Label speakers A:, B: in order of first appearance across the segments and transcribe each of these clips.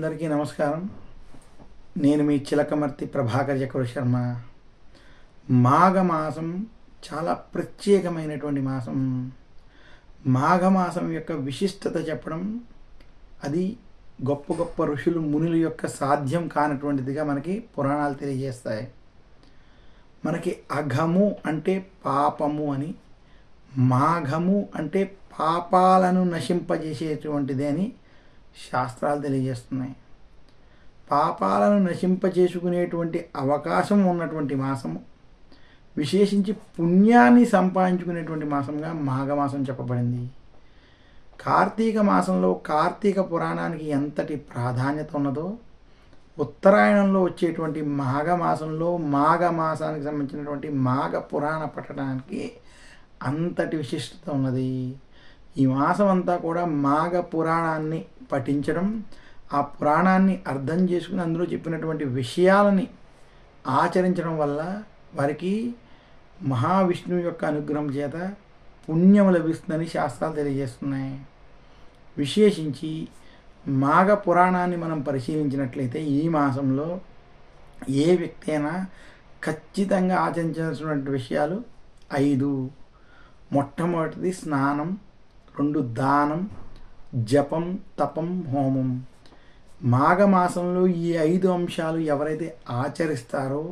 A: అందరికీ నమస్కారం. నేను మీ చిలకమర్తి ప్రభాకర్ చక్రవర్తి శర్మ. మాఘమాసం చాలా ప్రత్యేకమైనటువంటి మాసం. మాఘమాసం యొక్క విశిష్టత చెప్పడం, అది గొప్ప గొప్ప ఋషులు మునుల యొక్క సాధ్యం కానటువంటిదిగా మనకి పురాణాలు తెలియజేస్తాయి. మనకి అఘము అంటే పాపము అని, మాఘము అంటే పాపాలను నశింపజేసేటువంటిది అని శాస్త్రాలు తెలియజేస్తున్నాయి. పాపాలను నశింపచేసుకునేటువంటి అవకాశం ఉన్నటువంటి మాసము, విశేషించి పుణ్యాన్ని సంపాదించుకునేటువంటి మాసంగా మాఘమాసం చెప్పబడింది. కార్తీక మాసంలో కార్తీక పురాణానికి ఎంతటి ప్రాధాన్యత ఉన్నదో, ఉత్తరాయణంలో వచ్చేటువంటి మాఘమాసంలో మాఘమాసానికి సంబంధించినటువంటి మాఘ పురాణ పఠనానికి అంతటి విశిష్టత ఉన్నది. ఈ మాసం అంతా కూడా మాఘ పురాణాన్ని పఠించడం, ఆ పురాణాన్ని అర్థం చేసుకుని అందులో చెప్పినటువంటి విషయాలని ఆచరించడం వల్ల వారికి మహావిష్ణువు యొక్క అనుగ్రహం చేత పుణ్యం లభిస్తుందని శాస్త్రాలు తెలియజేస్తున్నాయి. విశేషించి మాఘ పురాణాన్ని మనం పరిశీలించినట్లయితే ఈ మాసంలో ఏ వ్యక్తి అయినా ఖచ్చితంగా ఆచరించాల్సినటువంటి విషయాలు 5. మొట్టమొదటిది స్నానం, 2 దానం, జపం, తపం, హోమం. మాఘమాసంలో ఈ 5 అంశాలు ఎవరైతే ఆచరిస్తారో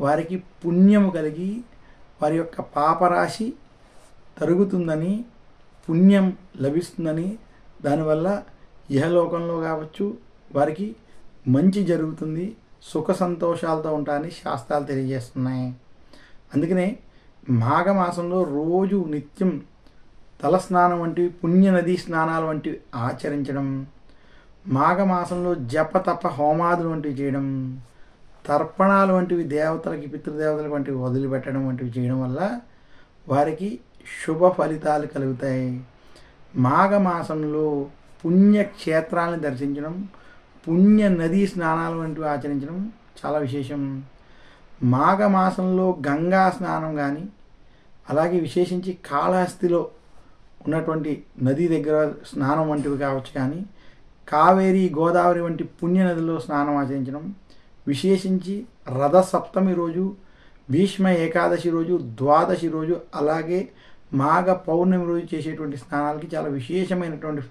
A: వారికి పుణ్యము కలిగి వారి యొక్క పాపరాశి తరుగుతుందని, పుణ్యం లభిస్తుందని, దానివల్ల ఇహలోకంలో కావచ్చు వారికి మంచి జరుగుతుంది, సుఖ సంతోషాలతో ఉంటారని శాస్త్రాలు తెలియజేస్తున్నాయి. అందుకనే మాఘమాసంలో రోజు నిత్యం తలస్నానం వంటివి, పుణ్య నదీ స్నానాలు వంటివి ఆచరించడం, మాఘమాసంలో జపతప హోమాదులు వంటివి చేయడం, తర్పణాలు వంటివి దేవతలకి, పితృదేవతలకు వంటివి వదిలిపెట్టడం వంటివి చేయడం వల్ల వారికి శుభ ఫలితాలు కలుగుతాయి. మాఘమాసంలో పుణ్యక్షేత్రాలను దర్శించడం, పుణ్య నదీ స్నానాలు వంటివి ఆచరించడం చాలా విశేషం. మాఘమాసంలో గంగా స్నానం కానీ, అలాగే విశేషించి కాళహస్తిలో ఉన్నటువంటి నది దగ్గర స్నానం వంటివి కావచ్చు, కానీ కావేరి, గోదావరి వంటి పుణ్య నదిలో స్నానం ఆచరించడం, విశేషించి రథసప్తమి రోజు, భీష్మ ఏకాదశి రోజు, ద్వాదశి రోజు, అలాగే మాఘ పౌర్ణమి రోజు చేసేటువంటి స్నానాలకి చాలా విశేషమైనటువంటి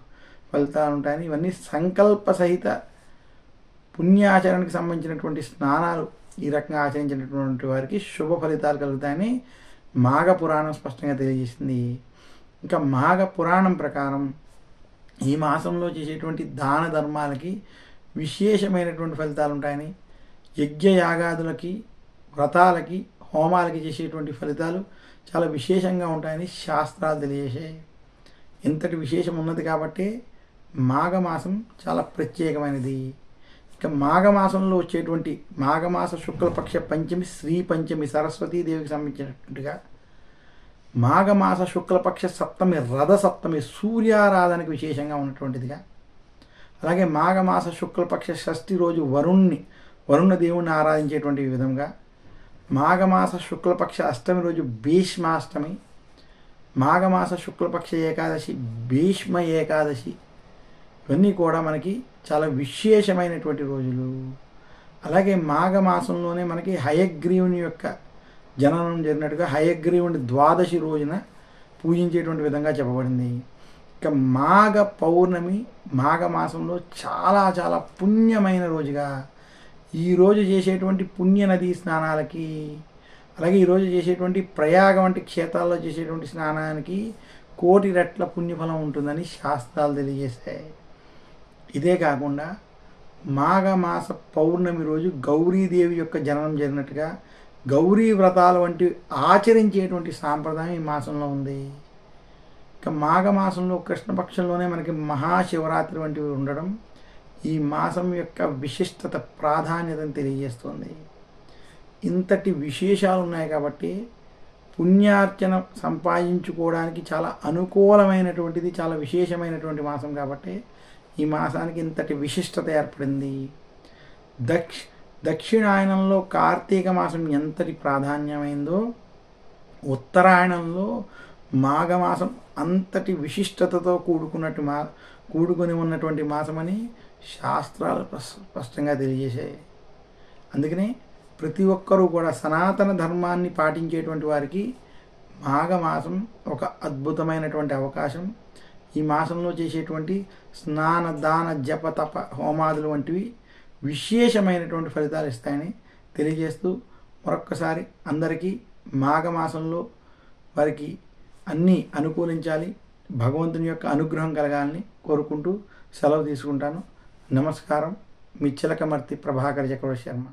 A: ఫలితాలు ఉంటాయని, ఇవన్నీ సంకల్ప సహిత పుణ్యాచరణకు సంబంధించినటువంటి స్నానాలు ఈ రకంగా ఆచరించినటువంటి వారికి శుభ ఫలితాలు కలుగుతాయని మాఘ పురాణం స్పష్టంగా తెలియజేసింది. ఇంకా మాఘ పురాణం ప్రకారం ఈ మాసంలో చేసేటువంటి దాన ధర్మాలకి విశేషమైనటువంటి ఫలితాలు ఉంటాయని, యజ్ఞయాగాదులకి, వ్రతాలకి, హోమాలకి చేసేటువంటి ఫలితాలు చాలా విశేషంగా ఉంటాయని శాస్త్రాలు తెలియజేసాయి. ఇంతటి విశేషం ఉన్నది కాబట్టి మాఘమాసం చాలా ప్రత్యేకమైనది. ఇక మాఘమాసంలో వచ్చేటువంటి మాఘమాస శుక్లపక్ష పంచమి, శ్రీ పంచమి, సరస్వతీదేవికి సంబంధించినట్టుగా, మాఘమాస శుక్లపక్ష సప్తమి, రథ సప్తమి, సూర్యారాధనకు విశేషంగా ఉన్నటువంటిదిగా, అలాగే మాఘమాస శుక్లపక్ష షష్ఠి రోజు వరుణ దేవుణ్ణి ఆరాధించేటువంటి విధంగా, మాఘమాస శుక్లపక్ష అష్టమి రోజు భీష్మాష్టమి, మాఘమాస శుక్లపక్ష ఏకాదశి భీష్మ ఏకాదశి, ఇవన్నీ కూడా మనకి చాలా విశేషమైనటువంటి రోజులు. అలాగే మాఘమాసంలోనే మనకి హయగ్రీవుని యొక్క జననం జరిగినట్టుగా హయగ్రీవుని ద్వాదశి రోజున పూజించేటువంటి విధంగా చెప్పబడింది. ఇక మాఘ పౌర్ణమి మాఘమాసంలో చాలా చాలా పుణ్యమైన రోజుగా, ఈరోజు చేసేటువంటి పుణ్య నదీ స్నానాలకి, అలాగే ఈరోజు చేసేటువంటి ప్రయాగ వంటి క్షేత్రాల్లో చేసేటువంటి స్నానానికి 1,000,000 రెట్ల పుణ్యఫలం ఉంటుందని శాస్త్రాలు తెలియజేస్తాయి. ఇదే కాకుండా మాఘమాస పౌర్ణమి రోజు గౌరీదేవి యొక్క జననం జరిగినట్టుగా గౌరీ వ్రతాలు వంటివి ఆచరించేటువంటి సాంప్రదాయం ఈ మాసంలో ఉంది. ఇక మాఘమాసంలో కృష్ణపక్షంలోనే మనకి మహాశివరాత్రి వంటివి ఉండడం ఈ మాసం యొక్క విశిష్టత, ప్రాధాన్యతను తెలియజేస్తుంది. ఇంతటి విశేషాలు ఉన్నాయి కాబట్టి పుణ్యార్చన సంపాదించుకోవడానికి చాలా అనుకూలమైనటువంటిది, చాలా విశేషమైనటువంటి మాసం కాబట్టి ఈ మాసానికి ఇంతటి విశిష్టత ఏర్పడింది. దక్షిణాయనంలో కార్తీక మాసం ఎంతటి ప్రాధాన్యమైందో, ఉత్తరాయణంలో మాఘమాసం అంతటి విశిష్టతతో కూడుకొని ఉన్నటువంటి మాసమని శాస్త్రాలు స్పష్టంగా తెలియజేశాయి. అందుకనే ప్రతి ఒక్కరూ కూడా సనాతన ధర్మాన్ని పాటించేటువంటి వారికి మాఘమాసం ఒక అద్భుతమైనటువంటి అవకాశం. ఈ మాసంలో చేసేటువంటి స్నాన దాన జప తప హోమాదులు వంటివి విశేషమైనటువంటి ఫలితాలు ఇస్తాయని తెలియజేస్తూ మరొక్కసారి అందరికీ మాఘమాసంలో వారికి అన్నీ అనుకూలించాలి, భగవంతుని యొక్క అనుగ్రహం కలగాలని కోరుకుంటూ సెలవు తీసుకుంటాను. నమస్కారం. మీ చిలకమర్తి ప్రభాకర్ చక్రవర్తి శర్మ.